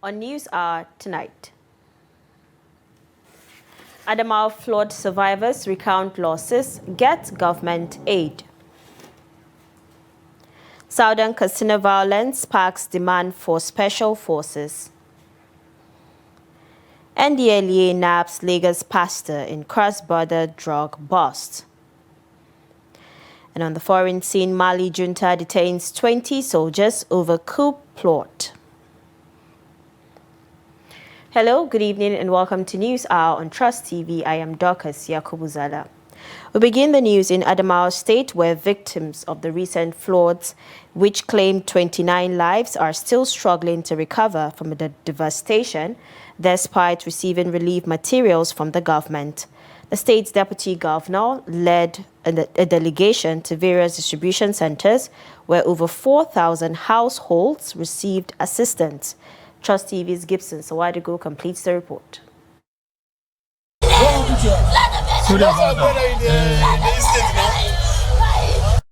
on News Hour tonight. Adamawa flood survivors recount losses, get government aid. Southern Katsina violence sparks demand for special forces. NDLA nabbed Lagos pastor in cross-border drug bust. And on the foreign scene, Mali junta detains 20 soldiers over coup plot. Hello, good evening and welcome to News Hour on Trust TV. I am Dorcas Yakubuzala. We begin the news in Adamawa State, where victims of the recent floods, which claimed 29 lives, are still struggling to recover from the devastation, despite receiving relief materials from the government. The state's deputy governor led a delegation to various distribution centers, where over 4,000 households received assistance. Trust TV's Gibson Sawadigo completes the report.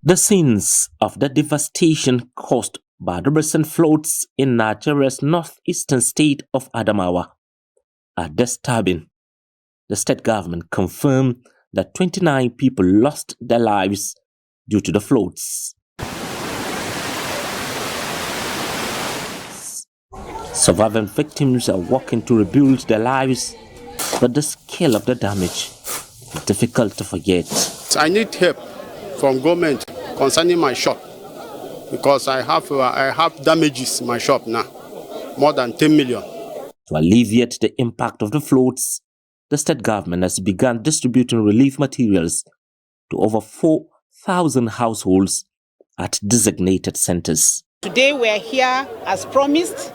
The scenes of the devastation caused by the recent floods in Nigeria's northeastern state of Adamawa are disturbing. The state government confirmed that 29 people lost their lives due to the floods. Surviving victims are working to rebuild their lives, but the scale of the damage is difficult to forget. I need help from government concerning my shop, because I have damages in my shop now, more than 10 million. To alleviate the impact of the floods, the state government has begun distributing relief materials to over 4,000 households at designated centers. Today we are here as promised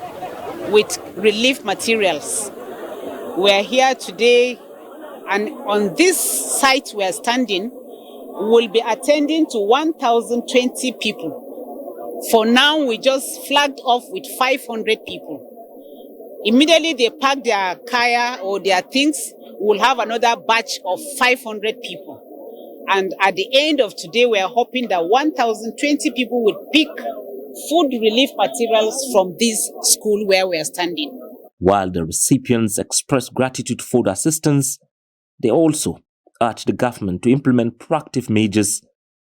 with relief materials. We are here today, and on this site we are standing, we will be attending to 1,020 people. For now, we just flagged off with 500 people. Immediately they pack their kaya or their things, we'll have another batch of 500 people. And at the end of today, we are hoping that 1,020 people will pick food relief materials from this school where we are standing. While the recipients express gratitude for the assistance, they also urge the government to implement proactive measures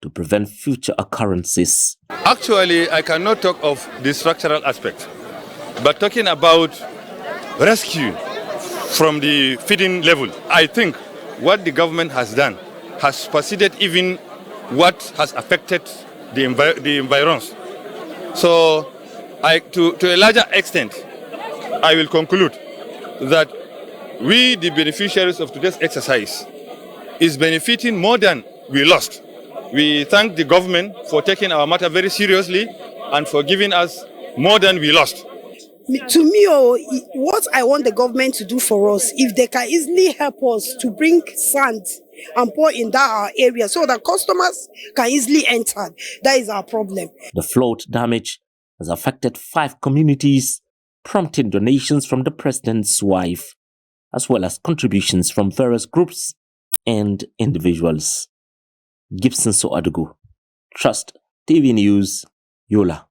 to prevent future occurrences. Actually, I cannot talk of the structural aspect, but talking about rescue from the feeding level, I think what the government has done has superseded even what has affected the environs. So, to a larger extent, I will conclude that we, the beneficiaries of today's exercise, is benefiting more than we lost. We thank the government for taking our matter very seriously and for giving us more than we lost. To me, what I want the government to do for us, if they can easily help us to bring sand and pour in that area so that customers can easily enter, that is our problem. The flood damage has affected 5 communities, prompting donations from the president's wife, as well as contributions from various groups and individuals. Gibson Soadugu, Trust TV News, Yola.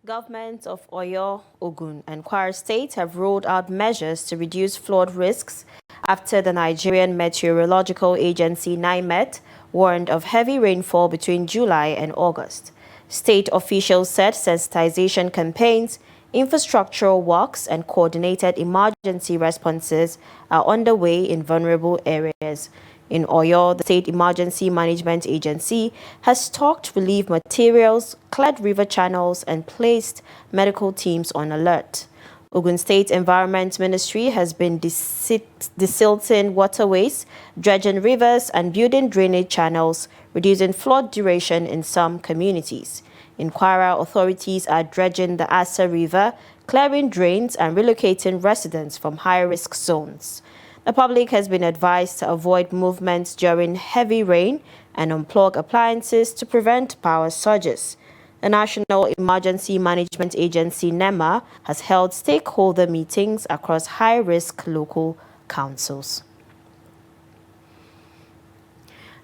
Governments of Oyo, Ogun and Kwara State have rolled out measures to reduce flood risks after the Nigerian Meteorological Agency (NIMET) warned of heavy rainfall between July and August. State officials said sensitization campaigns, infrastructural works and coordinated emergency responses are underway in vulnerable areas. In Oyo, the State Emergency Management Agency has stocked relief materials, cleared river channels, and placed medical teams on alert. Ogun State Environment Ministry has been desilting waterways, dredging rivers, and building drainage channels, reducing flood duration in some communities. In Kwara, authorities are dredging the Asa River, clearing drains, and relocating residents from high-risk zones. The public has been advised to avoid movements during heavy rain and unplug appliances to prevent power surges. The National Emergency Management Agency (NEMA) has held stakeholder meetings across high-risk local councils.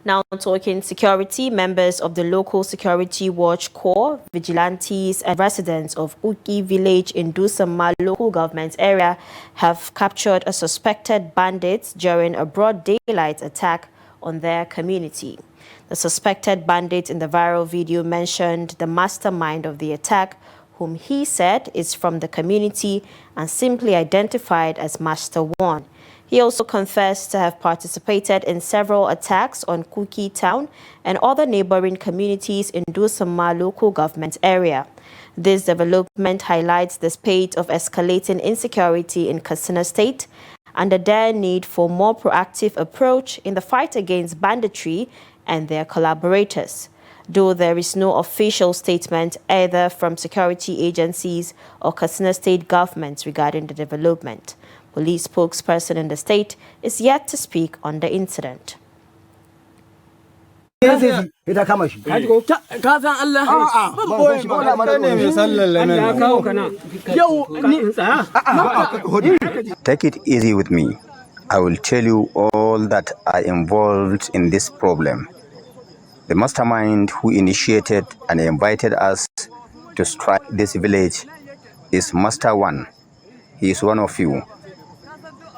Now talking security, members of the local security watch corps, vigilantes and residents of Uki village in Dusama local government area have captured a suspected bandit during a broad daylight attack on their community. The suspected bandit in the viral video mentioned the mastermind of the attack, whom he said is from the community and simply identified as Master One. He also confessed to have participated in several attacks on Kuki town and other neighboring communities in Dusama local government area. This development highlights the spate of escalating insecurity in Katsina State and the dire need for more proactive approach in the fight against banditry and their collaborators. Though there is no official statement either from security agencies or Katsina State government regarding the development. Police spokesperson in the state is yet to speak on the incident. Take it easy with me. I will tell you all that are involved in this problem. The mastermind who initiated and invited us to strike this village is Master One. He is one of you.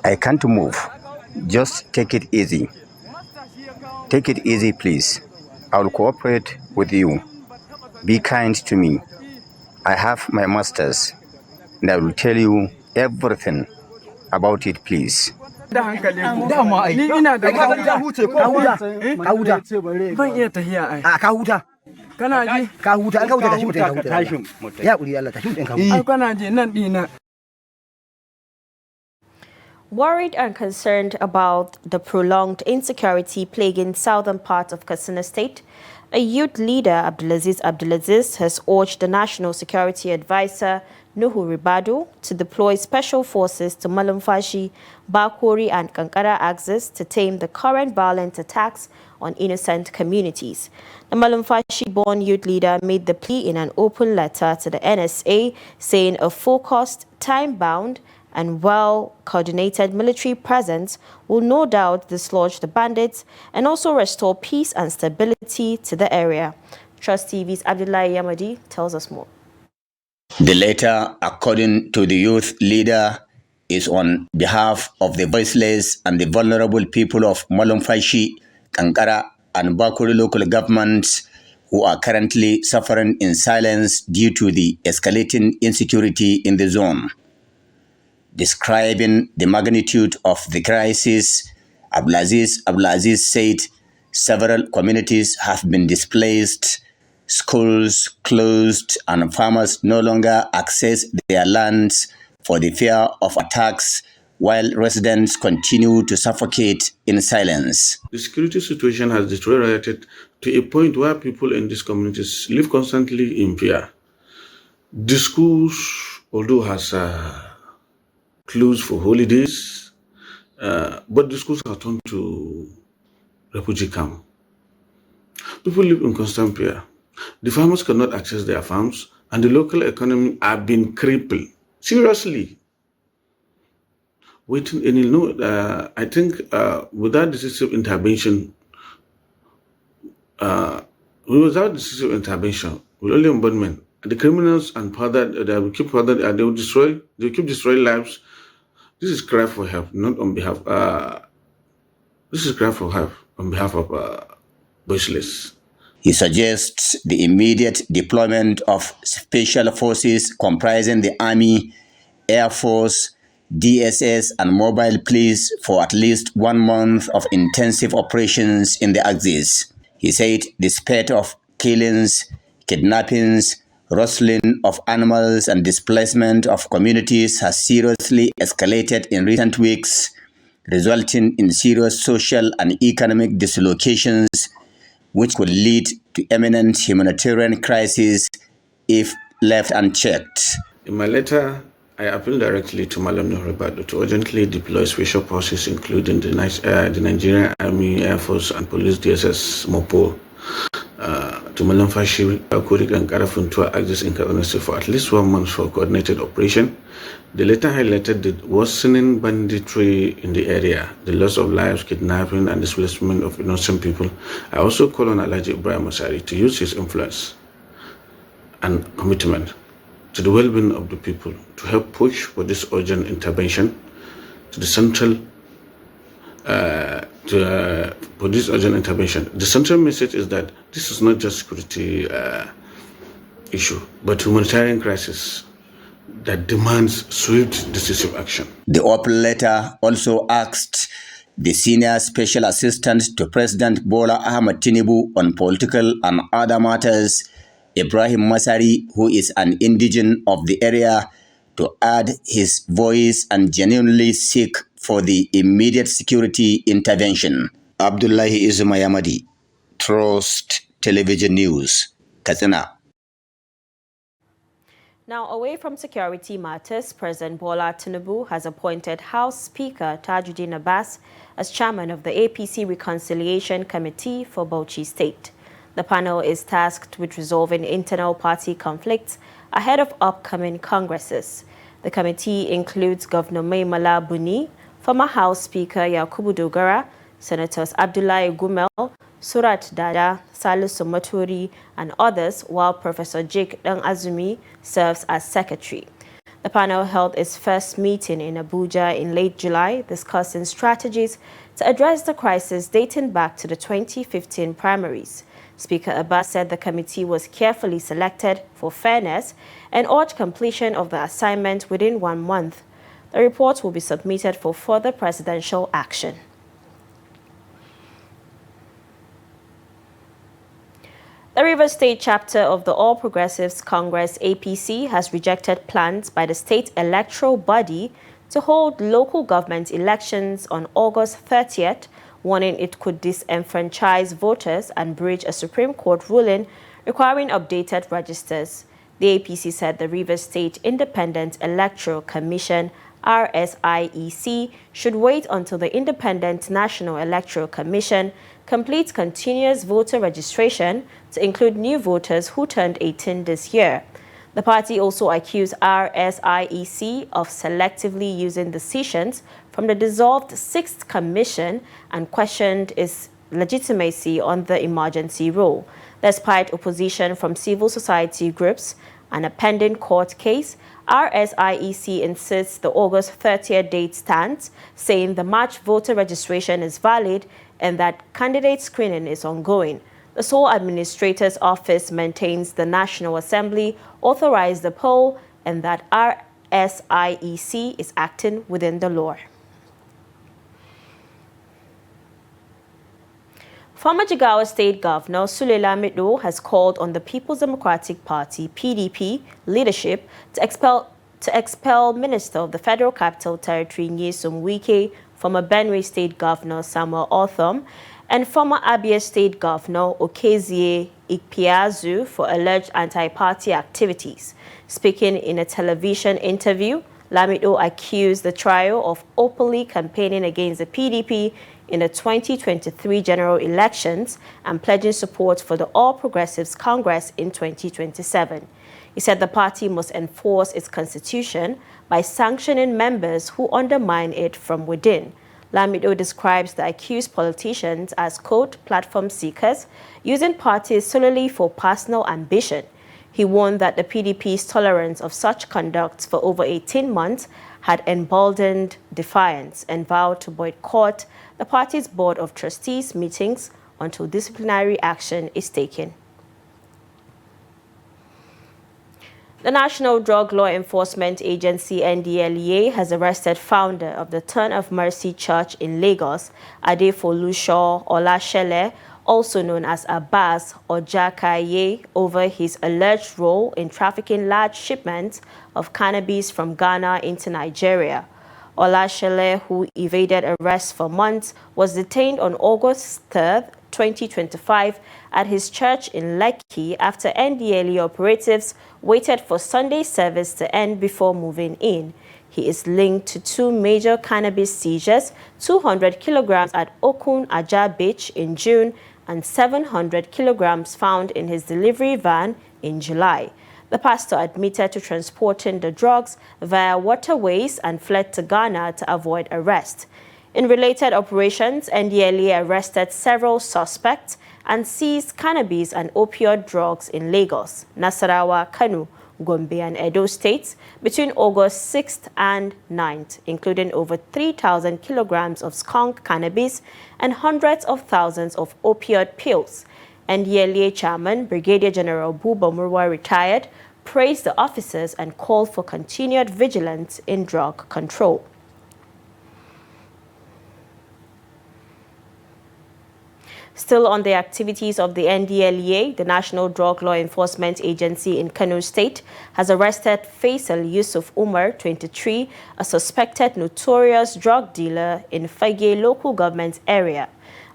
I can't move. Just take it easy. Take it easy, please. I will cooperate with you. Be kind to me. I have my masters, and I will tell you everything about it, please. Worried and concerned about the prolonged insecurity plaguing southern part of Katsina State, a youth leader, Abdulaziz, has urged the National Security Advisor, Nuhu Ribadu, to deploy special forces to Malumfashi, Bakori and Kankara axis to tame the current violent attacks on innocent communities. The Malumfashi-born youth leader made the plea in an open letter to the NSA, saying a focused, time-bound, and well-coordinated military presence will no doubt dislodge the bandits and also restore peace and stability to the area. Trust TV's Abdullahi Yamadi tells us more. The letter, according to the youth leader, is on behalf of the voiceless and the vulnerable people of Malumfashi, Kankara, and Bakuri local governments who are currently suffering in silence due to the escalating insecurity in the zone. Describing the magnitude of the crisis, Abdulaziz said several communities have been displaced, schools closed, and farmers no longer access their lands for the fear of attacks, while residents continue to suffocate in silence. The security situation has deteriorated to a point where people in these communities live constantly in fear. The schools, although has closed for holidays, but the schools are turned to refugee camp. People live in constant fear. The farmers cannot access their farms, and the local economy are being crippled. Seriously. I think without decisive intervention, we'll only bombardment. The criminals and they will keep destroying lives. This is cry for help, not on behalf. This is cry for help on behalf of voiceless. He suggests the immediate deployment of special forces comprising the Army, Air Force, DSS, and mobile police for at least 1 month of intensive operations in the Axis. He said the spate of killings, kidnappings, rustling of animals, and displacement of communities has seriously escalated in recent weeks, resulting in serious social and economic dislocations, which could lead to imminent humanitarian crisis if left unchecked. In my letter, I appeal directly to Malam Nuhribadu to urgently deploy special forces, including the Nigerian Army, Air Force, and Police, DSS, MOPO, to Malamfashi, Akurik, and Karafuntua axis in Kaduna for at least 1 month for coordinated operation. The letter highlighted the worsening banditry in the area, the loss of lives, kidnapping, and displacement of innocent people. I also call on Alhaji Ibrahim Masari to use his influence and commitment to the well-being of the people to help push for this urgent intervention to the central for this urgent intervention. The central message is that this is not just security issue, but humanitarian crisis that demands swift, decisive action. The open letter also asked the senior special assistant to President Bola Ahmed Tinubu on political and other matters, Ibrahim Masari, who is an indigene of the area, to add his voice and genuinely seek for the immediate security intervention. Abdullahi Izumayamadi, Trust Television News, Katsina. Now, away from security matters, President Bola Tinubu has appointed House Speaker Tajuddin Abbas as chairman of the APC Reconciliation Committee for Bauchi State. The panel is tasked with resolving internal party conflicts ahead of upcoming congresses. The committee includes Governor Maimala Buni, former House Speaker Yakubu Dogara, Senators Abdullahi Gumel, Surat Dada, Salisu Maturi, and others, while Professor Jake Dang Azumi serves as secretary. The panel held its first meeting in Abuja in late July, discussing strategies to address the crisis dating back to the 2015 primaries. Speaker Abbas said the committee was carefully selected for fairness and urged completion of the assignment within 1 month. The report will be submitted for further presidential action. The Rivers State chapter of the All Progressives Congress APC has rejected plans by the state electoral body to hold local government elections on August 30th, warning it could disenfranchise voters and breach a Supreme Court ruling requiring updated registers. The APC said the Rivers State Independent Electoral Commission RSIEC should wait until the Independent National Electoral Commission completes continuous voter registration to include new voters who turned 18 this year. The party also accused RSIEC of selectively using decisions from the dissolved 6th Commission and questioned its legitimacy on the emergency rule. Despite opposition from civil society groups and a pending court case, RSIEC insists the August 30th date stands, saying the March voter registration is valid and that candidate screening is ongoing. The sole administrator's office maintains the National Assembly authorized the poll and that RSIEC is acting within the law. Former Jigawa State Governor Sule Lamido has called on the People's Democratic Party (PDP) leadership to expel Minister of the Federal Capital Territory Nyesom Wike, former Benue State Governor Samuel Orthom, and former Abia State Governor Okezie Ikpeazu for alleged anti-party activities. Speaking in a television interview, Lamido accused the trio of openly campaigning against the PDP in the 2023 general elections and pledging support for the All Progressives Congress in 2027. He said the party must enforce its constitution by sanctioning members who undermine it from within. Lamido describes the accused politicians as, quote, platform seekers, using parties solely for personal ambition. He warned that the PDP's tolerance of such conduct for over 18 months had emboldened defiance and vowed to boycott the party's Board of Trustees meetings until disciplinary action is taken. The National Drug Law Enforcement Agency, NDLA, has arrested founder of the Turn of Mercy Church in Lagos, Adefolusho Olashele, also known as Abbas Ojakaye, over his alleged role in trafficking large shipments of cannabis from Ghana into Nigeria. Olashele, who evaded arrest for months, was detained on August 3rd, 2025 at his church in Lekki after NDLA operatives waited for Sunday service to end before moving in. He is linked to 2 major cannabis seizures, 200 kilograms at Okun Aja Beach in June and 700 kilograms found in his delivery van in July. The pastor admitted to transporting the drugs via waterways and fled to Ghana to avoid arrest. In related operations, NDLA arrested several suspects and seized cannabis and opioid drugs in Lagos, Nasarawa, Kano, Gombe and Edo states between August 6th and 9th, including over 3,000 kilograms of skunk cannabis and hundreds of thousands of opioid pills. NDLA Chairman Brigadier General Buba Murwa, retired, praised the officers and called for continued vigilance in drug control. Still on the activities of the NDLA, the National Drug Law Enforcement Agency in Kano State has arrested Faisal Yusuf Umar, 23, a suspected notorious drug dealer in Fagge local government area.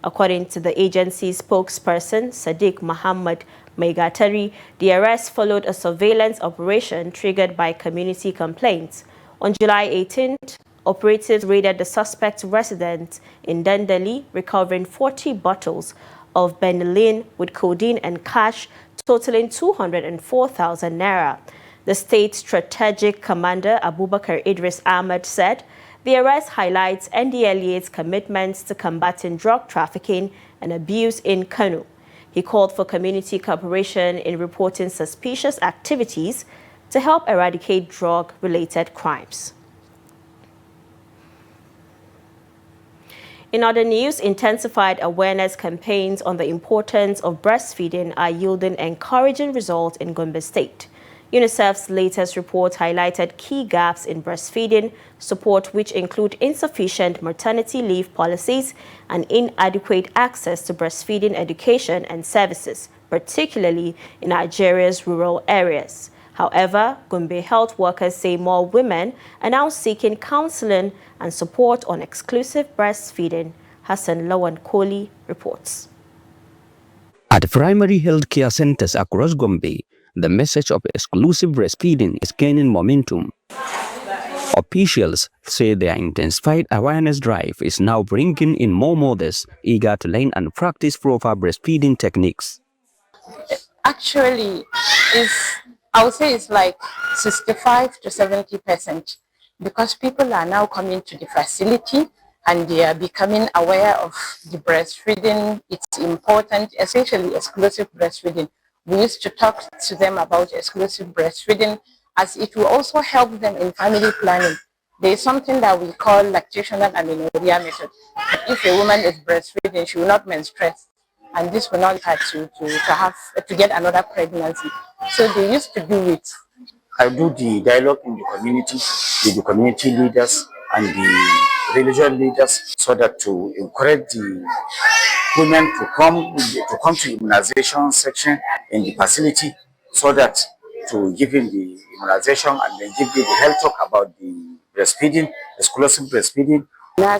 According to the agency's spokesperson, Sadiq Muhammad Maigatari, the arrest followed a surveillance operation triggered by community complaints. On July 18th, operatives raided the suspect's residence in Dandali, recovering 40 bottles of Benylin with codeine and cash totaling 204,000 naira. The state strategic commander Abubakar Idris Ahmed said the arrest highlights NDLA's commitments to combating drug trafficking and abuse in Kano. He called for community cooperation in reporting suspicious activities to help eradicate drug-related crimes. In other news, intensified awareness campaigns on the importance of breastfeeding are yielding encouraging results in Gombe State. UNICEF's latest report highlighted key gaps in breastfeeding support, which include insufficient maternity leave policies and inadequate access to breastfeeding education and services, particularly in Nigeria's rural areas. However, Gombe health workers say more women are now seeking counseling and support on exclusive breastfeeding. Hassan Lawan Koli reports. At primary health care centers across Gombe, the message of exclusive breastfeeding is gaining momentum. Officials say their intensified awareness drive is now bringing in more mothers eager to learn and practice proper breastfeeding techniques. Actually, I would say it's like 65 to 70%, because people are now coming to the facility and they are becoming aware of the breastfeeding. It's important, especially exclusive breastfeeding. We used to talk to them about exclusive breastfeeding, as it will also help them in family planning. There is something that we call lactational amenorrhea method. If a woman is breastfeeding, she will not menstruate, and this will not have to get another pregnancy. So they used to do it. I do the dialogue in the community with the community leaders and the religious leaders, so that to encourage the women to come to immunization section in the facility, so that to give him the immunization and then give you the health talk about the breastfeeding, exclusive breastfeeding. I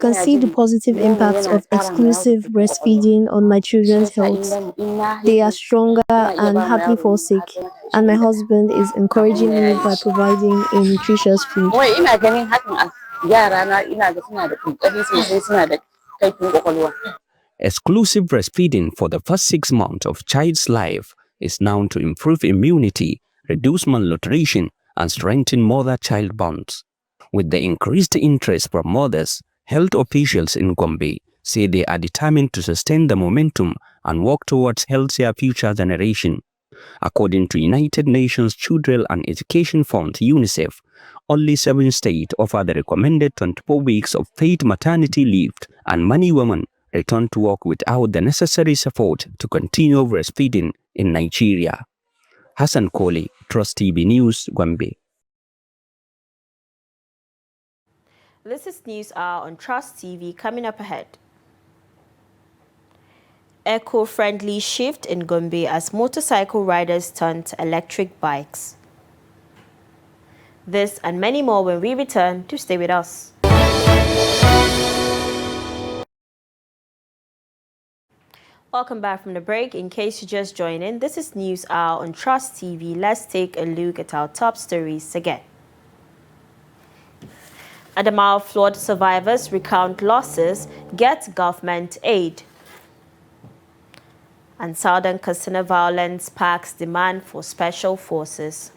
can see the positive impacts of exclusive breastfeeding on my children's health. They are stronger and happily fall sick, and my husband is encouraging me by providing a nutritious food. Exclusive breastfeeding for the first 6 months of child's life is known to improve immunity, reduce malnutrition, and strengthen mother-child bonds. With the increased interest from mothers, health officials in Gombe say they are determined to sustain the momentum and work towards healthier future generation. According to United Nations Children and Education Fund (UNICEF), only 7 states offer the recommended 24 weeks of paid maternity leave, and many women return to work without the necessary support to continue breastfeeding in Nigeria. Hassan Koli, Trust TV News, Gombe. This is News Hour on Trust TV. Coming up ahead. Eco-friendly shift in Gombe as motorcycle riders turn to electric bikes. This and many more when we return. To stay with us. Welcome back from the break. In case you just joined in, this is News Hour on Trust TV. Let's take a look at our top stories again. Adamawa flood survivors recount losses, get government aid. And Southern Katsina violence sparks demand for special forces.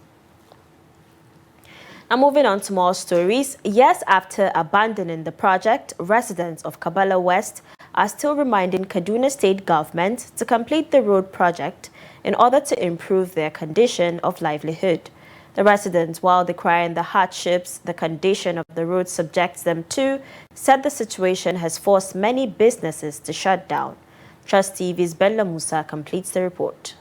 Now moving on to more stories. Years after abandoning the project, residents of Kabala West are still reminding Kaduna State government to complete the road project in order to improve their condition of livelihood. The residents, while decrying the hardships the condition of the road subjects them to, said the situation has forced many businesses to shut down. Trust TV's Bella Musa completes the report.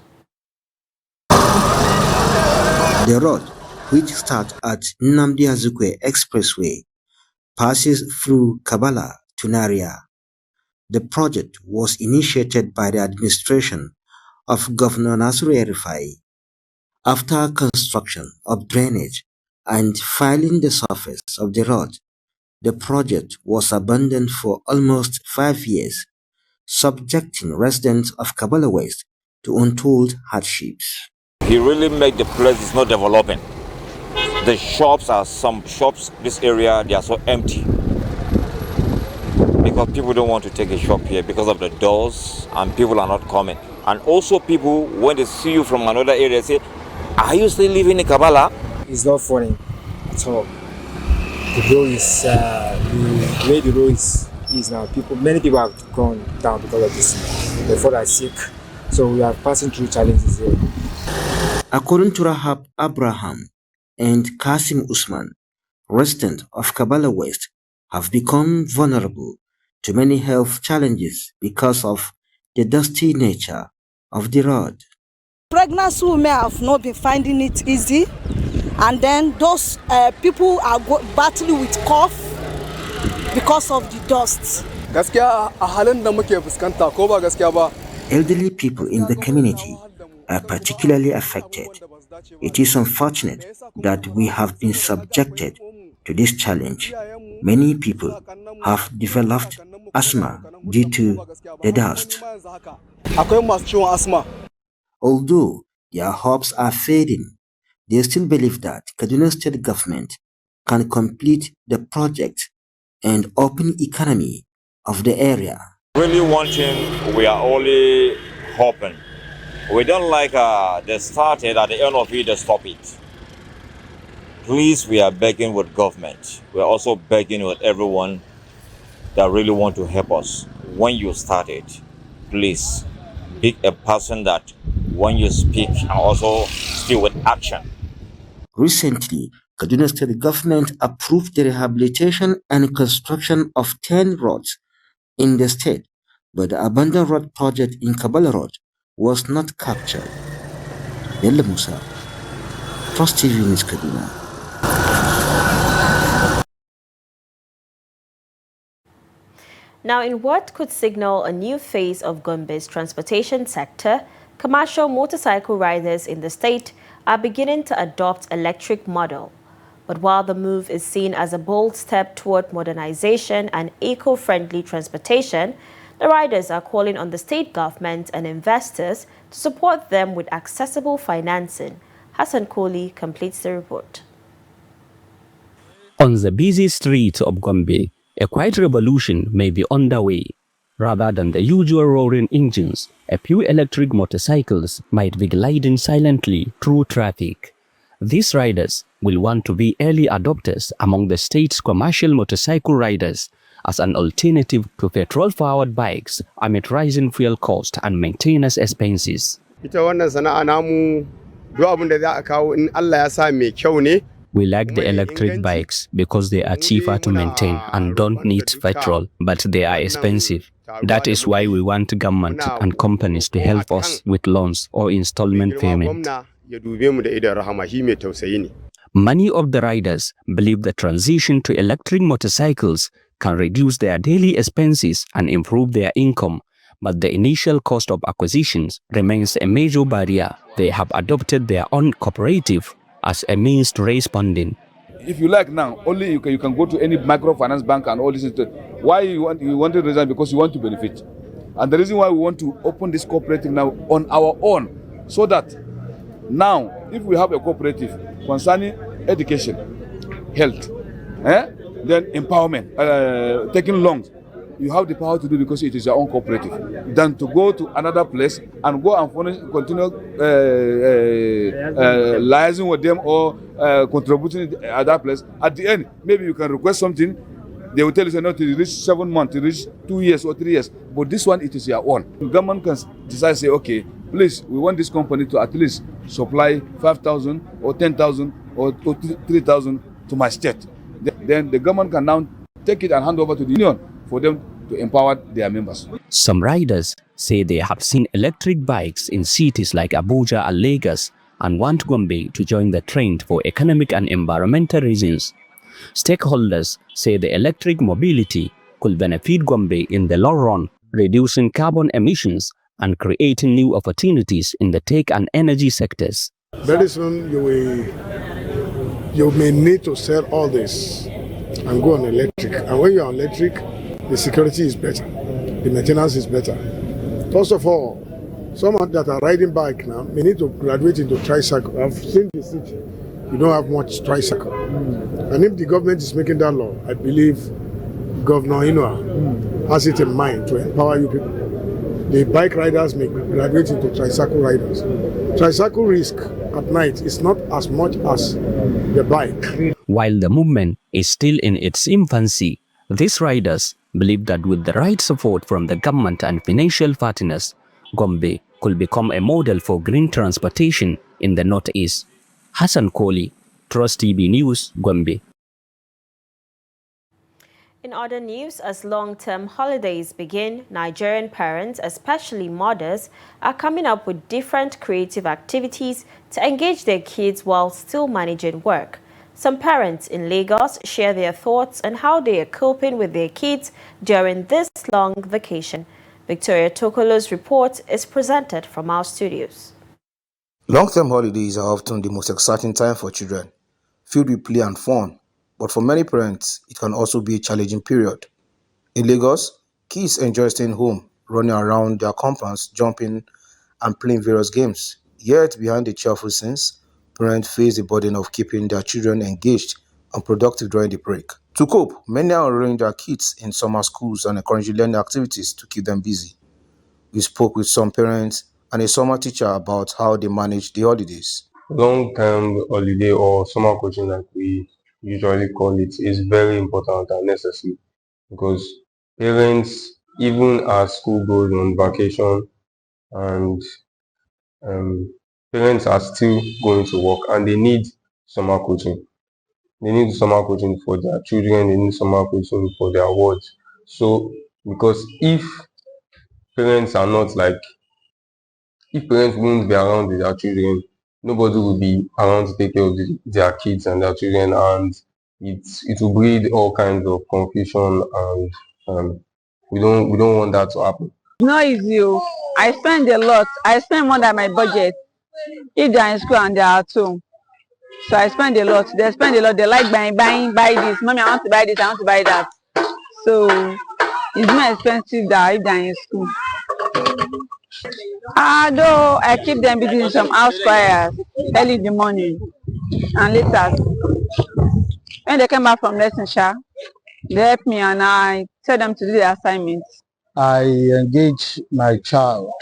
The road, which starts at Nnamdi Azikiwe Expressway, passes through Kabala to Naria. The project was initiated by the administration of Governor Nasiru El-Rufai. After construction of drainage and filing the surface of the road, the project was abandoned for almost 5 years, subjecting residents of Kabala West to untold hardships. He really made the place not developing. The shops are some shops, this area, they are so empty. Because people don't want to take a shop here because of the doors and people are not coming. And also people, when they see you from another area, say, are you still living in Kabala? It's not funny at all. The road is, the way the road is now, many people have gone down because of this. Therefore, are sick. So we are passing through challenges here. According to Rahab Abraham and Kasim Usman, residents of Kabala West have become vulnerable to many health challenges because of the dusty nature of the road. Pregnant women have not been finding it easy, and then those people are battling with cough because of the dust. Elderly people in the community are particularly affected. It is unfortunate that we have been subjected to this challenge. Many people have developed asthma due to the dust. Although their hopes are fading, they still believe that Kaduna State government can complete the project and open economy of the area. Really wanting, we are only hoping. We don't like they started, at the end of it, they stop it. Please, we are begging with government. We are also begging with everyone that really want to help us. When you start it, please be a person that when you speak and also speak with action. Recently, Kaduna State government approved the rehabilitation and construction of 10 roads in the state, but the abandoned road project in Kabala Road was not captured. Bella Musa, Trust TV News, Kaduna. Now, in what could signal a new phase of Gombe's transportation sector, commercial motorcycle riders in the state are beginning to adopt electric model. But while the move is seen as a bold step toward modernization and eco-friendly transportation, the riders are calling on the state government and investors to support them with accessible financing. Hassan Kohli completes the report. On the busy streets of Gombe, a quiet revolution may be underway. Rather than the usual roaring engines, a few electric motorcycles might be gliding silently through traffic. These riders will want to be early adopters among the state's commercial motorcycle riders as an alternative to petrol-powered bikes amid rising fuel cost and maintenance expenses. We like the electric bikes because they are cheaper to maintain and don't need petrol, but they are expensive. That is why we want government and companies to help us with loans or installment payment. Many of the riders believe the transition to electric motorcycles can reduce their daily expenses and improve their income, but the initial cost of acquisitions remains a major barrier. They have adopted their own cooperative as a means to raise funding. If you like now, only you can go to any microfinance bank and all this. Why you want to resign? Because you want to benefit. And the reason why we want to open this cooperative now on our own, so that now, if we have a cooperative concerning education, health, then empowerment, taking loans. You have the power to do because it is your own cooperative, than to go to another place and go and continue liaising with them or contributing at that place. At the end, maybe you can request something. They will tell you, no, to reach 7 months, to reach 2 years or 3 years. But this one, it is your own. The government can decide, say, okay, please, we want this company to at least supply 5,000 or 10,000 or 3,000 to my state. Then the government can now take it and hand over to the union for them to empower their members. Some riders say they have seen electric bikes in cities like Abuja and Lagos and want Gombe to join the trend for economic and environmental reasons. Stakeholders say the electric mobility could benefit Gombe in the long run, reducing carbon emissions and creating new opportunities in the tech and energy sectors. Very soon you may need to sell all this and go on electric. And when you're on electric, the security is better, the maintenance is better. First of all, some that are riding bike now may need to graduate into tricycle. I've seen the city, you don't have much tricycle. And if the government is making that law, I believe Governor Inua has it in mind to empower you people. The bike riders may graduate into tricycle riders. Tricycle risk at night is not as much as the bike. While the movement is still in its infancy, these riders believe that with the right support from the government and financial partners, Gombe could become a model for green transportation in the Northeast. Hassan Koli, Trust TV News, Gombe. In other news, as long-term holidays begin, Nigerian parents, especially mothers, are coming up with different creative activities to engage their kids while still managing work. Some parents in Lagos share their thoughts on how they are coping with their kids during this long vacation. Victoria Tokolo's report is presented from our studios. Long-term holidays are often the most exciting time for children, filled with play and fun. But for many parents, it can also be a challenging period. In Lagos, kids enjoy staying home, running around their compounds, jumping and playing various games. Yet, behind the cheerful scenes, parents face the burden of keeping their children engaged and productive during the break. To cope, many are enrolling their kids in summer schools and encouraging learning activities to keep them busy. We spoke with some parents and a summer teacher about how they manage the holidays. Long-term holiday or summer coaching, like we usually call it, is very important and necessary because parents, even as school goes on vacation and parents are still going to work and they need summer coaching. They need summer coaching for their children, they need summer coaching for their wards. So, because if parents are not if parents won't be around with their children, nobody will be around to take care of their kids and their children, and it will breed all kinds of confusion, and we don't want that to happen. It's not easy. I spend a lot. I spend more than my budget if they are in school and they are at home. So I spend a lot. They spend a lot. They like buy this. Mommy, I want to buy this. I want to buy that. So it's more expensive than if they are in school. Though I keep them busy in some house choirs early in the morning and later. When they come back from lesson, they help me and I tell them to do their assignments. I engage my child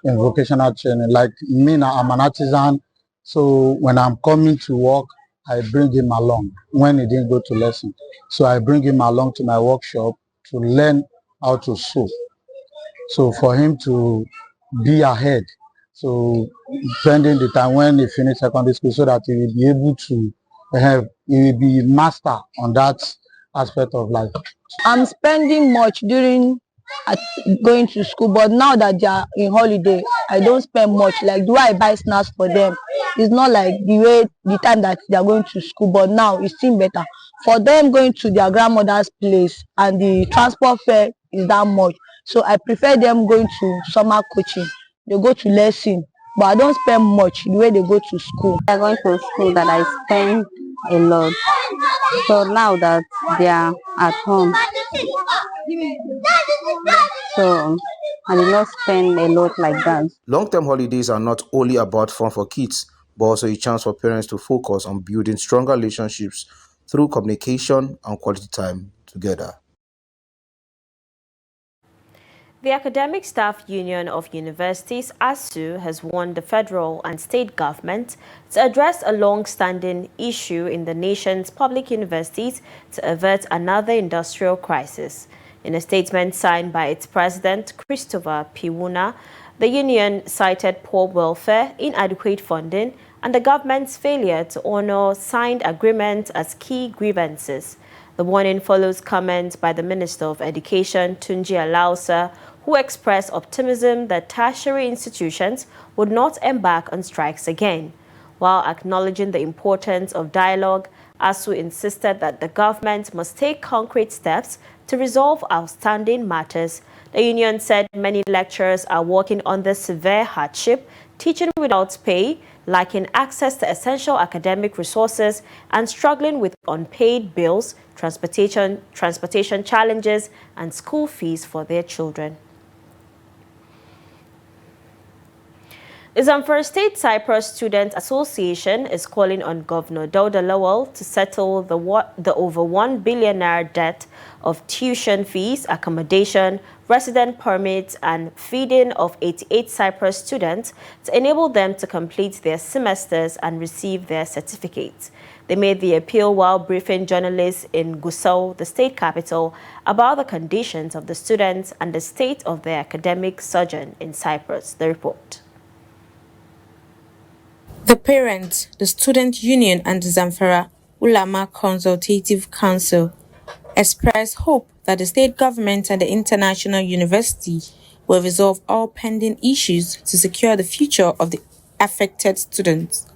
in vocational training. Like me now, I'm an artisan. So when I'm coming to work, I bring him along when he didn't go to lesson. So I bring him along to my workshop to learn how to sew. So for him to be ahead, so spending the time when he finished secondary school so that he will be able to he will be master on that aspect of life. I'm spending much during going to school, but now that they are in holiday, I don't spend much. Like, do I buy snacks for them? It's not like the time that they are going to school, but now it's still better. For them going to their grandmother's place and the transport fare is that much. So I prefer them going to summer coaching. They go to lesson, but I don't spend much the way they go to school. They're going to school that I spend a lot. So now that they are at home, so I did not spend a lot like that. Long-term holidays are not only about fun for kids, but also a chance for parents to focus on building stronger relationships through communication and quality time together. The Academic Staff Union of Universities, ASUU, has warned the federal and state government to address a long-standing issue in the nation's public universities to avert another industrial crisis. In a statement signed by its president, Christopher Piwuna, the union cited poor welfare, inadequate funding, and the government's failure to honor signed agreements as key grievances. The warning follows comments by the Minister of Education, Tunji Alausa, who expressed optimism that tertiary institutions would not embark on strikes again. While acknowledging the importance of dialogue, ASUU insisted that the government must take concrete steps to resolve outstanding matters. The union said many lecturers are working under severe hardship, teaching without pay, lacking access to essential academic resources, and struggling with unpaid bills, transportation challenges, and school fees for their children. The Zamfara State Cyprus Student Association is calling on Governor Dauda Lawal to settle the over $1 billion debt of tuition fees, accommodation, resident permits, and feeding of 88 Cyprus students to enable them to complete their semesters and receive their certificates. They made the appeal while briefing journalists in Gusau, the state capital, about the conditions of the students and the state of their academic sojourn in Cyprus. The report. The parents, the student union, and the Zamfara Ulama Consultative Council expressed hope that the state government and the international university will resolve all pending issues to secure the future of the affected students.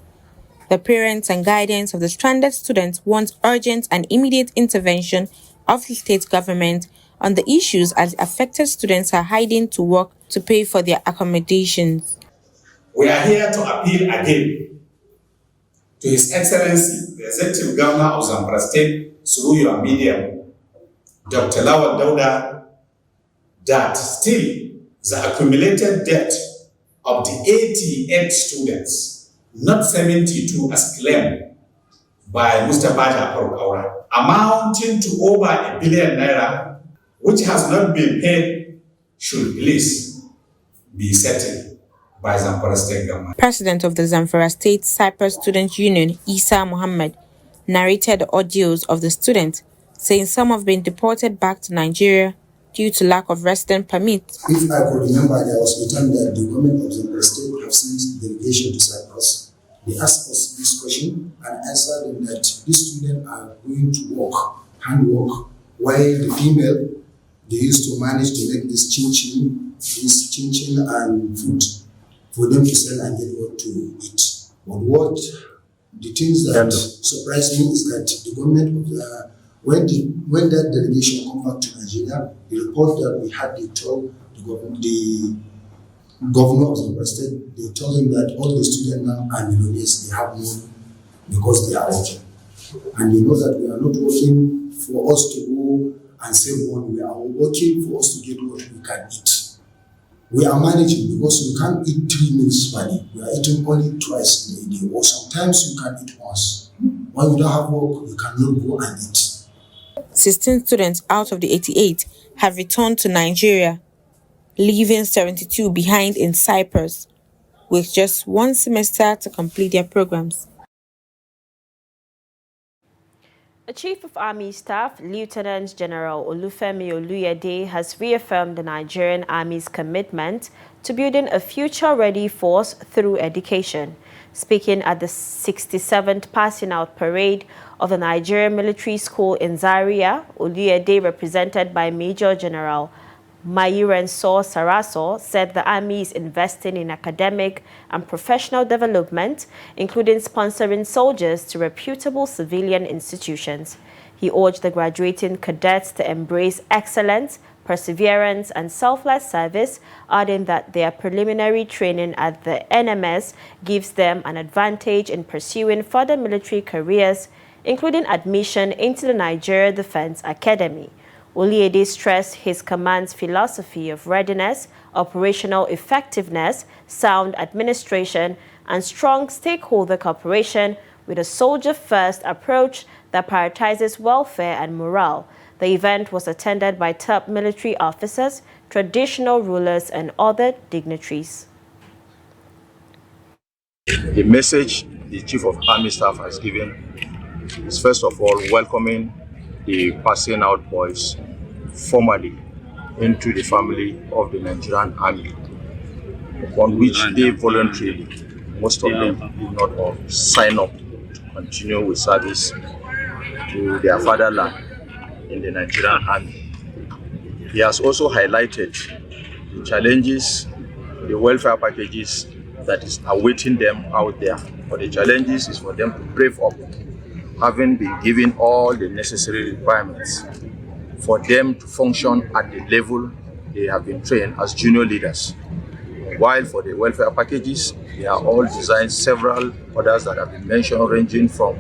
The parents and guidance of the stranded students want urgent and immediate intervention of the state government on the issues as affected students are hiding to work to pay for their accommodations. We are here to appeal again to His Excellency, the Executive Governor of Zamfara State, through your medium, Dr. Lawal Dauda, that still the accumulated debt of the 88 students, not 72 as claimed by Mustafa Jafar Kaura, amounting to over R1 billion, which has not been paid, should please be settled by Zamfara State Government. President of the Zamfara State Cyprus Student Union, Isa Muhammad, narrated the audios of the students, saying some have been deported back to Nigeria due to lack of resident permits. If I could remember, there was a time that the government of Zamfara State have sent delegation to Cyprus. They asked us this question and answered them that these students are going to work, handwork, while the female, they used to manage to make this chin-chin and food for them to sell and get what to eat. But the things that surprised me is that the government of the, when that delegation come back to Nigeria, the report that we had, they told the governor of the state, they told him that all the students now are millionaires, they have money because they are working. And they know that we are not working for us to go and save money, we are working for us to get what we can eat. We are managing because we can't eat 3 meals per day. We are eating only twice in a day, or sometimes you can eat once. When you don't have work, you cannot go and eat. 16 students out of the 88 have returned to Nigeria, leaving 72 behind in Cyprus, with just 1 semester to complete their programs. The Chief of Army Staff, Lieutenant General Olufemi Oluyede, has reaffirmed the Nigerian Army's commitment to building a future-ready force through education. Speaking at the 67th Passing Out Parade of the Nigerian Military School in Zaria, Oluyede, represented by Major General Mayirenso Saraso, said the Army is investing in academic and professional development, including sponsoring soldiers to reputable civilian institutions. He urged the graduating cadets to embrace excellence, perseverance, and selfless service, adding that their preliminary training at the NMS gives them an advantage in pursuing further military careers, including admission into the Nigeria Defense Academy. Oluyede stressed his command's philosophy of readiness, operational effectiveness, sound administration, and strong stakeholder cooperation with a soldier-first approach that prioritizes welfare and morale. The event was attended by top military officers, traditional rulers, and other dignitaries. The message the Chief of Army Staff has given is first of all welcoming the passing out boys formally into the family of the Nigerian Army, on which they voluntarily, most of them did not all sign up to continue with service to their fatherland in the Nigerian Army. He has also highlighted the challenges, the welfare packages that is awaiting them out there. But the challenges is for them to brave up, having been given all the necessary requirements for them to function at the level they have been trained as junior leaders. While for the welfare packages, they are all designed, several others that have been mentioned, ranging from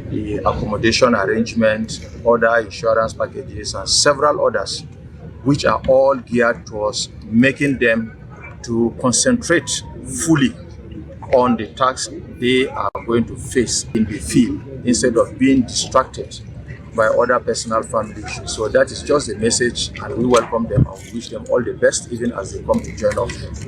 the accommodation arrangement, other insurance packages, and several others, which are all geared towards making them to concentrate fully on the tasks they are going to face in the field, instead of being distracted by other personal family issues. So that is just the message, and we welcome them and wish them all the best, even as they come to join us.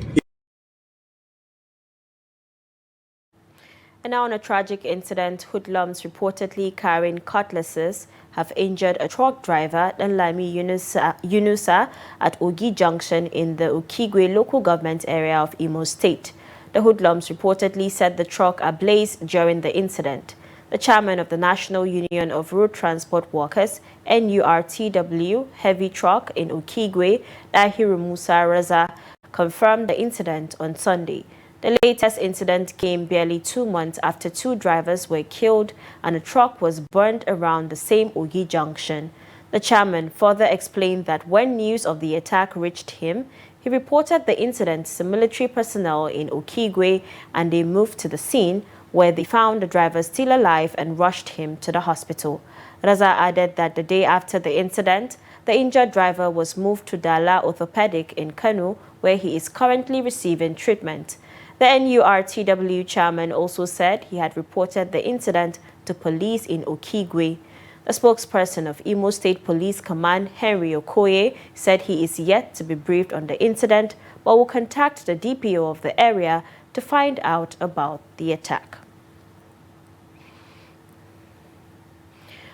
And now on a tragic incident, hoodlums reportedly carrying cutlasses have injured a truck driver, Lami Yunusa, at Ogi Junction in the Okigwe local government area of Imo State. The hoodlums reportedly set the truck ablaze during the incident. The chairman of the National Union of Road Transport Workers, NURTW, heavy truck in Okigwe, Dahiru Musa Raza, confirmed the incident on Sunday. The latest incident came barely 2 months after 2 drivers were killed and a truck was burned around the same Ogi Junction. The chairman further explained that when news of the attack reached him, he reported the incident to military personnel in Okigwe, and they moved to the scene, where they found the driver still alive and rushed him to the hospital. Raza added that the day after the incident, the injured driver was moved to Dala Orthopedic in Kano, where he is currently receiving treatment. The NURTW chairman also said he had reported the incident to police in Okigwe. The spokesperson of Imo State Police Command, Henry Okoye, said he is yet to be briefed on the incident, but will contact the DPO of the area to find out about the attack.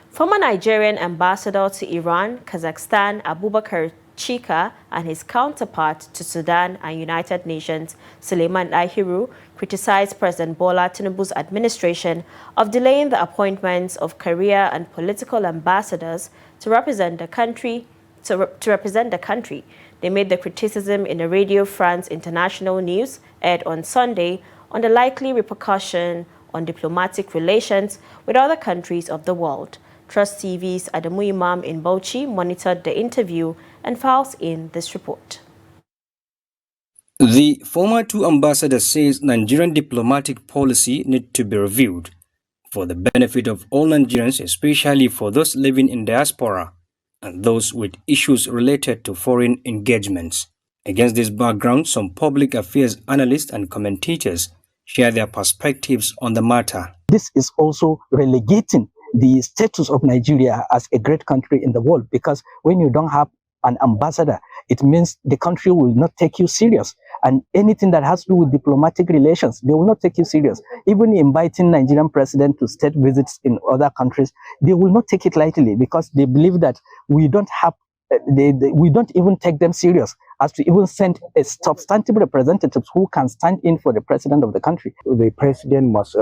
Former Nigerian ambassador to Iran, Kazakhstan, Abubakar Chika, and his counterpart to Sudan and United Nations, Suleiman Dahiru, criticized President Bola Tinubu's administration of delaying the appointments of career and political ambassadors to represent the country. They made the criticism in a Radio France International news aired on Sunday on the likely repercussion on diplomatic relations with other countries of the world. Trust TV's Adamu Imam in Bauchi monitored the interview and files in this report. The former 2 ambassadors says Nigerian diplomatic policy need to be reviewed for the benefit of all Nigerians, especially for those living in diaspora and those with issues related to foreign engagements. Against this background, some public affairs analysts and commentators share their perspectives on the matter. This is also relegating the status of Nigeria as a great country in the world, because when you don't have an ambassador, it means the country will not take you serious. And anything that has to do with diplomatic relations, they will not take you serious. Even inviting Nigerian president to state visits in other countries, they will not take it lightly, because they believe that we don't have, we don't even take them serious as to even send a substantive representatives who can stand in for the president of the country. The president must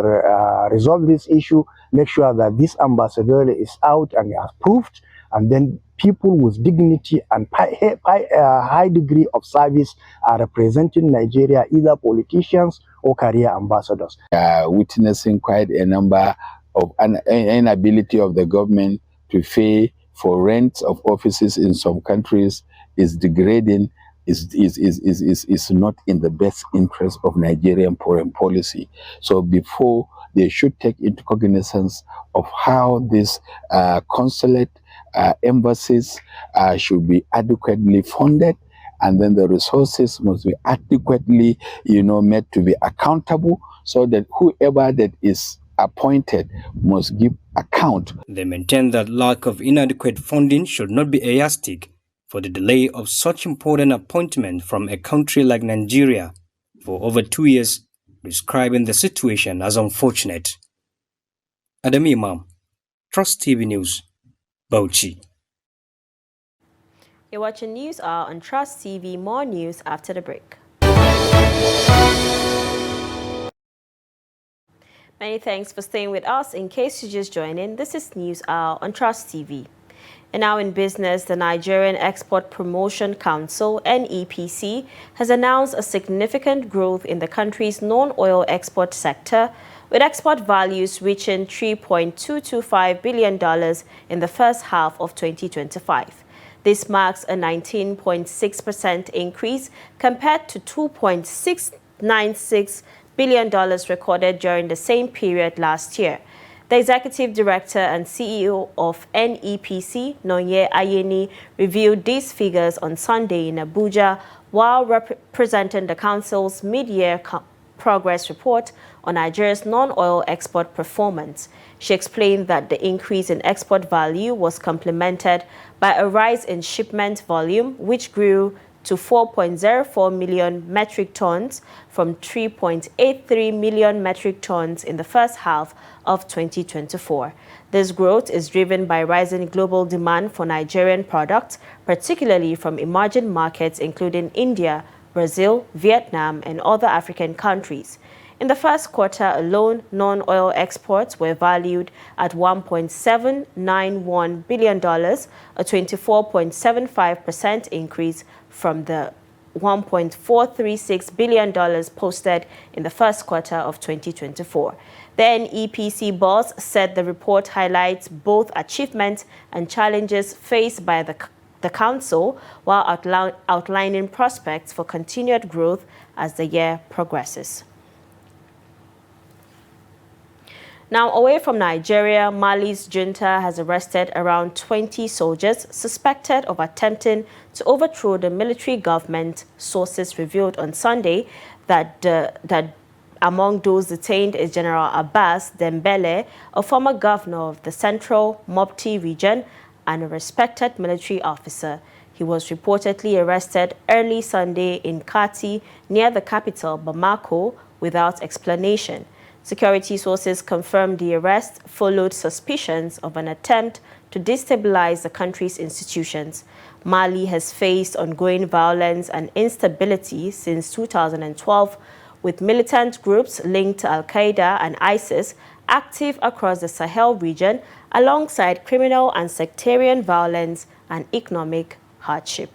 resolve this issue, make sure that this ambassador is out and approved, and then people with dignity and high degree of service are representing Nigeria, either politicians or career ambassadors. Witnessing quite a number of inability of the government to pay for rents of offices in some countries is degrading, is not in the best interest of Nigerian foreign policy. So before, they should take into cognizance of how this consulate embassies should be adequately funded, and then the resources must be adequately, made to be accountable, so that whoever that is appointed must give account. They maintain that lack of inadequate funding should not be a yardstick for the delay of such important appointment from a country like Nigeria for over 2 years, describing the situation as unfortunate. Adam Imam, Trust TV News, Bauchi. You're watching News Hour on Trust TV. More news after the break. Many thanks for staying with us. In case you just joined in, this is News Hour on Trust TV. And now in business, the Nigerian Export Promotion Council, NEPC, has announced a significant growth in the country's non-oil export sector, with export values reaching $3.225 billion in the first half of 2025. This marks a 19.6% increase compared to $2.696 billion recorded during the same period last year. The Executive Director and CEO of NEPC, Nonye Ayeni, reviewed these figures on Sunday in Abuja while presenting the Council's mid-year progress report on Nigeria's non-oil export performance. She explained that the increase in export value was complemented by a rise in shipment volume, which grew to 4.04 million metric tons from 3.83 million metric tons in the first half of 2024. This growth is driven by rising global demand for Nigerian products, particularly from emerging markets including India, Brazil, Vietnam, and other African countries. In the first quarter alone, non-oil exports were valued at $1.791 billion, a 24.75% increase from the $1.436 billion posted in the first quarter of 2024. The NEPC boss said the report highlights both achievements and challenges faced by the Council, while outlining prospects for continued growth as the year progresses. Now, away from Nigeria, Mali's junta has arrested around 20 soldiers suspected of attempting to overthrow the military government. Sources revealed on Sunday that among those detained is General Abbas Dembele, a former governor of the Central Mopti region and a respected military officer. He was reportedly arrested early Sunday in Kati, near the capital, Bamako, without explanation. Security sources confirmed the arrest followed suspicions of an attempt to destabilize the country's institutions. Mali has faced ongoing violence and instability since 2012, with militant groups linked to Al-Qaeda and ISIS active across the Sahel region, alongside criminal and sectarian violence and economic hardship.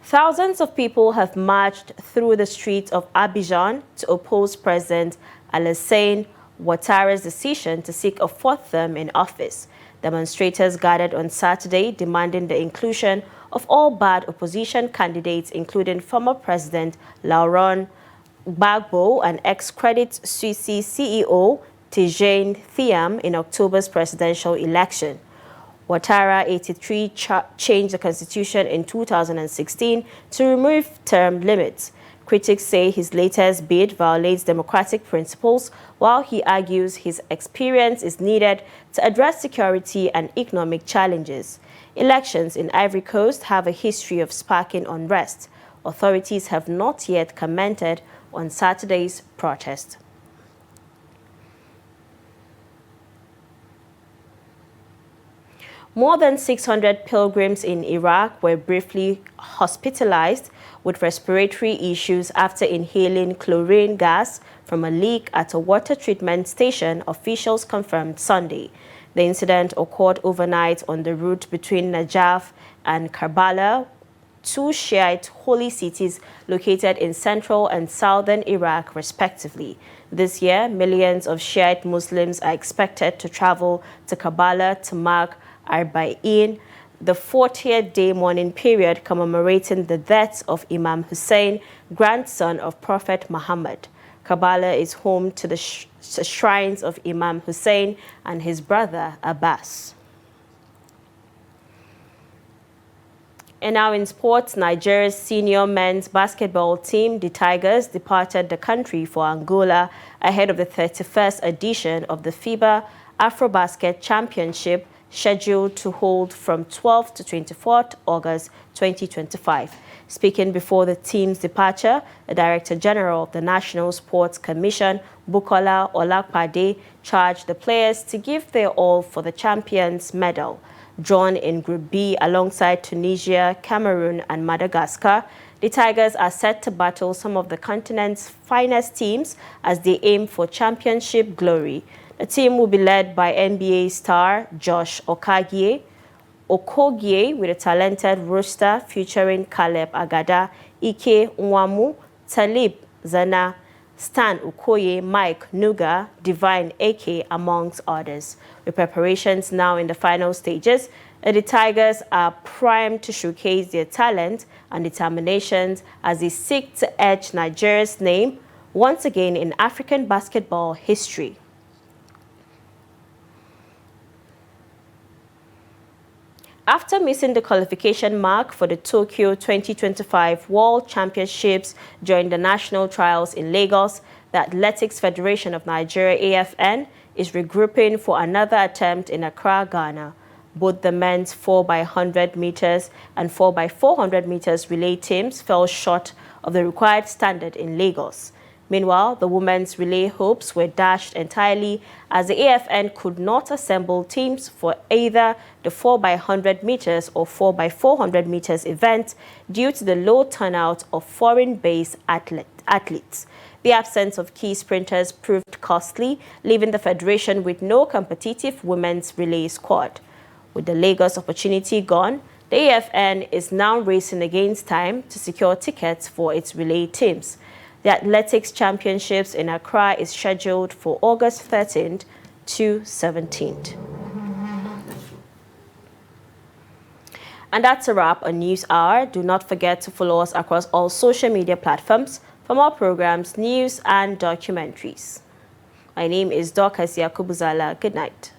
Thousands of people have marched through the streets of Abidjan to oppose President Alassane Ouattara's decision to seek a fourth term in office. Demonstrators gathered on Saturday demanding the inclusion of all bad opposition candidates, including former President Laurent Gbagbo and ex-Credit Suisse CEO Tidjane Thiam in October's presidential election. Ouattara, 83, changed the constitution in 2016 to remove term limits. Critics say his latest bid violates democratic principles, while he argues his experience is needed to address security and economic challenges. Elections in Ivory Coast have a history of sparking unrest. Authorities have not yet commented on Saturday's protest. More than 600 pilgrims in Iraq were briefly hospitalized with respiratory issues after inhaling chlorine gas from a leak at a water treatment station, officials confirmed Sunday. The incident occurred overnight on the route between Najaf and Karbala, two Shiite holy cities located in central and southern Iraq, respectively. This year, millions of Shiite Muslims are expected to travel to Karbala to mark Arba'in, the 40th day mourning period commemorating the death of Imam Hussein, grandson of Prophet Muhammad. Karbala is home to the shrines of Imam Hussein and his brother Abbas. And now in sports, Nigeria's senior men's basketball team, the Tigers, departed the country for Angola ahead of the 31st edition of the FIBA Afrobasket Championship, scheduled to hold from 12th to 24th August 2025. Speaking before the team's departure, the Director General of the National Sports Commission, Bukola Olakpade, charged the players to give their all for the champions medal. Drawn in Group B alongside Tunisia, Cameroon and Madagascar, the Tigers are set to battle some of the continent's finest teams as they aim for championship glory. The team will be led by NBA star Josh Okogie, with a talented roster featuring Caleb Agada, Ike Nwamu, Talib Zana, Stan Okoye, Mike Nuga, Divine AK, amongst others. With preparations now in the final stages, the Tigers are primed to showcase their talent and determinations as they seek to etch Nigeria's name once again in African basketball history. After missing the qualification mark for the Tokyo 2025 World Championships during the national trials in Lagos, the Athletics Federation of Nigeria, AFN, is regrouping for another attempt in Accra, Ghana. Both the men's 4x100 meters and 4x400 meters relay teams fell short of the required standard in Lagos. Meanwhile, the women's relay hopes were dashed entirely as the AFN could not assemble teams for either the 4x100 meters or 4x400 meters event due to the low turnout of foreign-based athletes. The absence of key sprinters proved costly, leaving the federation with no competitive women's relay squad. With the Lagos opportunity gone, the AFN is now racing against time to secure tickets for its relay teams. The Athletics Championships in Accra is scheduled for August 13th to 17th. And that's a wrap on News Hour. Do not forget to follow us across all social media platforms for more programs, news, and documentaries. My name is Dorcas Yakubuzala. Good night.